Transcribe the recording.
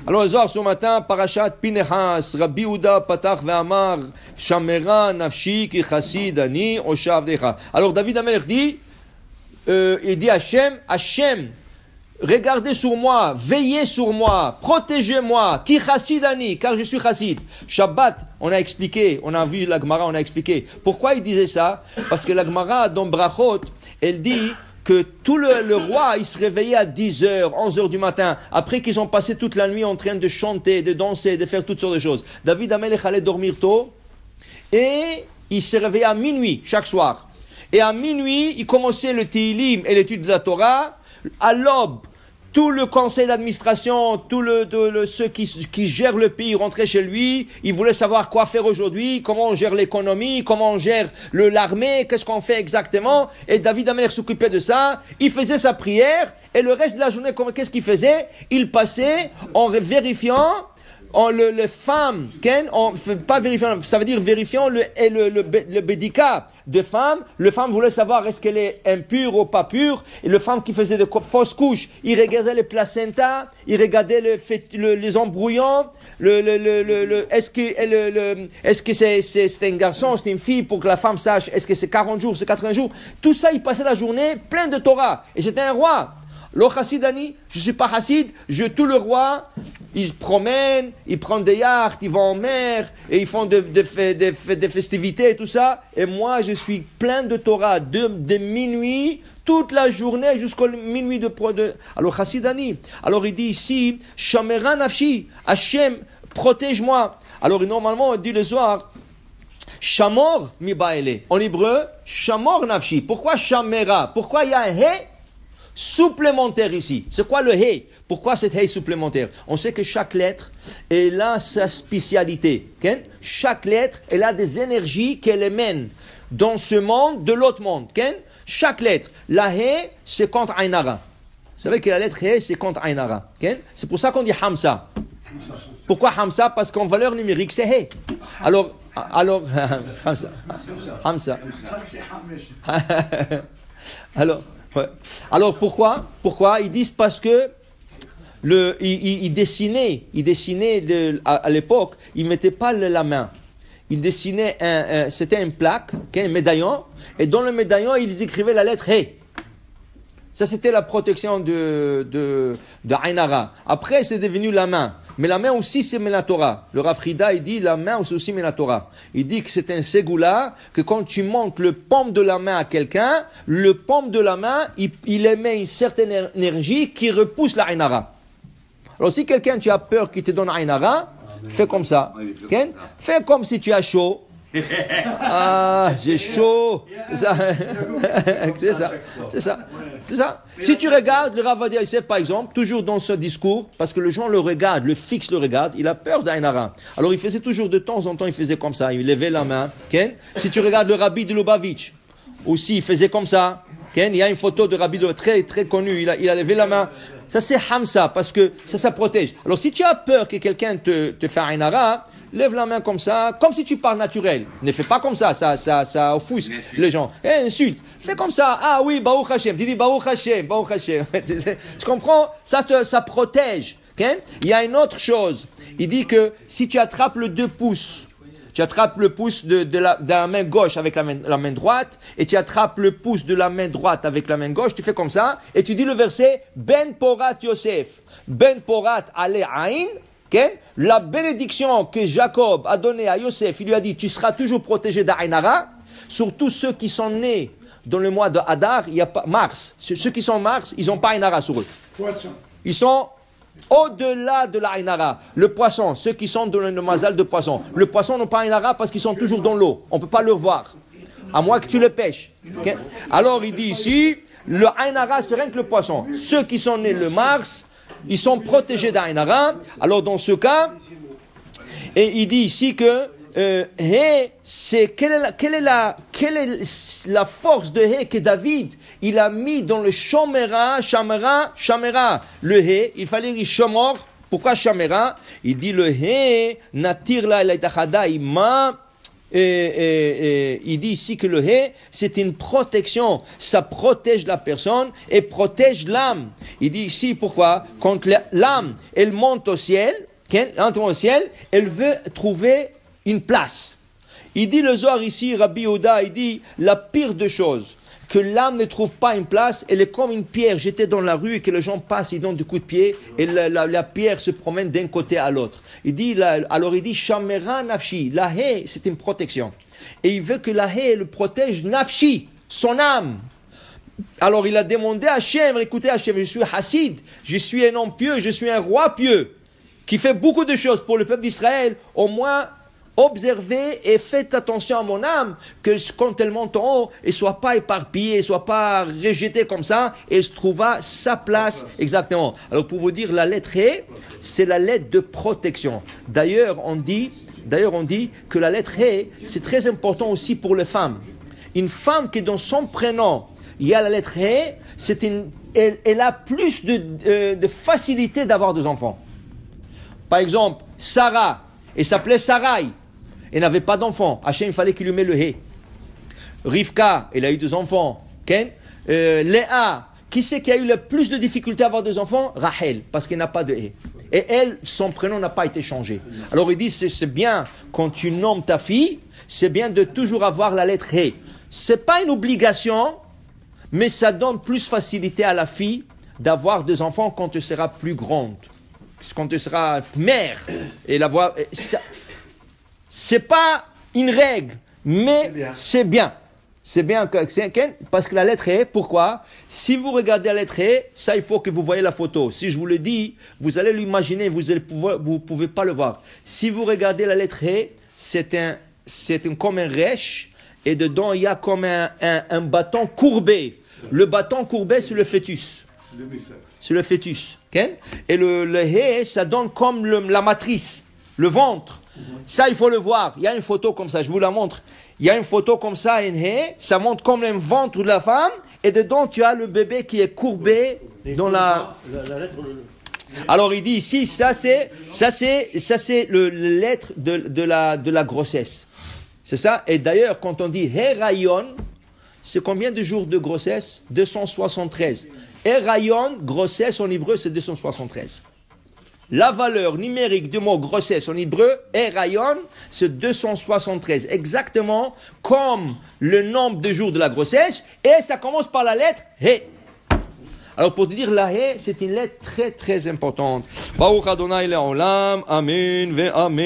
Alors, le soir, ce matin, Parashat Pinehas, Rabbi Uda Patach ve'amar, Shamera nafshi ki chassid ani oshavdecha. Alors, David Amelech dit, il dit Hachem, regardez sur moi, veillez sur moi, protégez-moi, ki chassid ani, car je suis chassid. Shabbat, on a expliqué, on a vu la Gemara, on a expliqué. Pourquoi il disait ça? Parce que la Gemara, dans Brachot, elle dit que tout le roi, il se réveillait à 10h, 11h du matin, après qu'ils ont passé toute la nuit en train de chanter, de danser, de faire toutes sortes de choses. David Amelech allait dormir tôt, et il se réveillait à minuit, chaque soir. Et à minuit, il commençait le Tehillim et l'étude de la Torah. À l'aube, tout le conseil d'administration, ceux qui gèrent le pays rentraient chez lui. Ils voulaient savoir quoi faire aujourd'hui, comment on gère l'économie, comment on gère l'armée, qu'est-ce qu'on fait exactement. Et David Amelech s'occupait de ça. Il faisait sa prière. Et le reste de la journée, qu'est-ce qu'il faisait? Il passait en vérifiant les femmes, pas vérifiant, ça veut dire vérifiant le bédika de femmes. Le femme voulait savoir est-ce qu'elle est impure ou pas pure. Et le femme qui faisait de fausses couches, il regardait les placentas, il regardait les embrouillants, est-ce que c'est un garçon, c'est une fille, pour que la femme sache est-ce que c'est 40 jours, c'est 80 jours. Tout ça, il passait la journée plein de Torah. Et c'était un roi. Lo chassidani, je ne suis pas chassid, tout le roi, ils se promènent, ils prennent des yachts, ils vont en mer, et ils font des festivités et tout ça. Et moi, je suis plein de Torah, de minuit, toute la journée, jusqu'au minuit Alors, chassidani. Alors, il dit ici, Shamera nafshi, Hachem, protège-moi. Alors, normalement, on dit le soir, Shamor mi baele. En hébreu, Shamor nafshi. Pourquoi Shamera? Pourquoi il y a un he supplémentaire ici? C'est quoi le he? Pourquoi cet he supplémentaire? On sait que chaque lettre, elle a sa spécialité. Okay? Chaque lettre, elle a des énergies qu'elle mène dans ce monde, de l'autre monde. Okay? Chaque lettre. La he, c'est contre Ainara. Vous savez que la lettre he, c'est contre Ainara. Okay? C'est pour ça qu'on dit Hamza. Pourquoi Hamza? Parce qu'en valeur numérique, c'est he. Alors, Hamza. Alors pourquoi ils disent parce que il dessinait à l'époque, il mettait pas la main. Il dessinait c'était une plaque, un médaillon, et dans le médaillon ils écrivaient la lettre He. Ça c'était la protection de Ainara. Après c'est devenu la main. Mais la main aussi, c'est Menatora. Le Rav Frida, il dit, la main, c'est aussi Menatora. Il dit que c'est un ségoula, que quand tu montres le paume de la main à quelqu'un, le paume de la main, il émet une certaine énergie qui repousse la Ainara. Alors, si quelqu'un, tu as peur qu'il te donne Ainara, fais comme ça. Okay? Fais comme si tu as chaud. Ah, j'ai chaud. C'est ça. Si tu regardes le Rav Ovadia Yosef, par exemple, toujours dans ce discours, parce que les gens le regardent, le fixe le regarde, il a peur d'Ainara. Alors il faisait toujours de temps en temps, il faisait comme ça, il levait la main. Ken? Si tu regardes le Rabbi de Lubavitch, aussi il faisait comme ça. Ken? Il y a une photo de Rabbi de très très connu, il a levé la main. Ça c'est Hamza, parce que ça protège. Alors si tu as peur que quelqu'un te fasse Ainara, lève la main comme ça, comme si tu parles naturel. Ne fais pas comme ça offusque les gens. Insulte. Fais comme ça. Ah oui, Baruch Hashem. Tu dis Baruch Hashem. Tu comprends? Ça protège. Okay? Il y a une autre chose. Il dit que si tu attrapes le 2 pouces, tu attrapes le pouce de la main gauche avec la main droite, et tu attrapes le pouce de la main droite avec la main gauche, tu fais comme ça, et tu dis le verset, Ben Porat Yosef, Ben Porat Ale Ain, okay? La bénédiction que Jacob a donnée à Yosef, il lui a dit, tu seras toujours protégé d'Ainara, surtout ceux qui sont nés dans le mois de Hadar, il y a pas Mars, ceux qui sont Mars, ils n'ont pas Ainara sur eux. Ils sont au-delà de la Ainara. Le poisson, ceux qui sont dans le mazal de poisson. Le poisson n'a pas Ainara parce qu'ils sont toujours dans l'eau. On ne peut pas le voir. À moins que tu le pêches. Okay? Alors il dit ici, le Ainara c'est rien que le poisson. Ceux qui sont nés le Mars, ils sont protégés d'Ainara. Alors dans ce cas, et il dit ici que quelle est la force de He que David il a mis dans le Shamera. Le He, il fallait dire Shamor. Pourquoi Shamera? Il dit le He natir la ilaitachada ima il dit ici que le hé, c'est une protection. Ça protège la personne et protège l'âme. Il dit ici pourquoi? Quand l'âme, elle monte au ciel, elle veut trouver une place. Il dit le Zohar ici, Rabbi Yehuda, il dit la pire des choses, que l'âme ne trouve pas une place, elle est comme une pierre jetée dans la rue et que les gens passent, ils donnent du coup de pied et la pierre se promène d'un côté à l'autre. Il dit, Shamera Nafshi, la haie, c'est une protection. Et il veut que la haie le protège Nafshi, son âme. Alors il a demandé à Hachem, écoutez Hachem, je suis Hassid, je suis un homme pieux, je suis un roi pieux, qui fait beaucoup de choses pour le peuple d'Israël, au moins observez et faites attention à mon âme, que quand elle monte en haut, elle ne soit pas éparpillée, elle ne soit pas rejetée comme ça, et elle se trouva sa place exactement. Alors pour vous dire, la lettre E, c'est la lettre de protection. D'ailleurs, on dit que la lettre E, c'est très important aussi pour les femmes. Une femme qui dans son prénom, il y a la lettre E, elle a plus de facilité d'avoir des enfants. Par exemple, Sarah, elle s'appelait Sarai. Elle n'avait pas d'enfants. Hachem, il fallait qu'il lui mette le hé. Rivka, elle a eu 2 enfants. Ken? Léa, qui c'est qui a eu le plus de difficultés à avoir 2 enfants? Rachel, parce qu'elle n'a pas de hé. Et elle, son prénom n'a pas été changé. Alors il dit, c'est bien, quand tu nommes ta fille, c'est bien de toujours avoir la lettre hé. C'est pas une obligation, mais ça donne plus facilité à la fille d'avoir des enfants quand elle sera plus grande. Quand tu seras mère, et la voix, c'est pas une règle, mais c'est bien. C'est bien parce que la lettre E, pourquoi? Si vous regardez la lettre E, ça il faut que vous voyez la photo. Si je vous le dis, vous allez l'imaginer, vous pouvez pas le voir. Si vous regardez la lettre E, c'est comme un rêche, et dedans il y a comme un bâton courbé. Le bâton courbé, c'est le fœtus. C'est le fœtus. Okay? Et le hé, ça donne comme la matrice, le ventre. Ça, il faut le voir. Il y a une photo comme ça, je vous la montre. Il y a une photo comme ça, une hé, ça montre comme le ventre de la femme, et dedans, tu as le bébé qui est courbé dans la lettre. Alors, il dit ici, ça c'est le lettre de la grossesse. C'est ça. Et d'ailleurs, quand on dit Herayon, c'est combien de jours de grossesse? 273. Herayon, grossesse en hébreu, c'est 273. La valeur numérique du mot grossesse en hébreu, Herayon, c'est 273. Exactement comme le nombre de jours de la grossesse. Et ça commence par la lettre He. Alors pour te dire, la He, c'est une lettre très très importante. Baruch Adonai Le'olam, Amen ve Amen.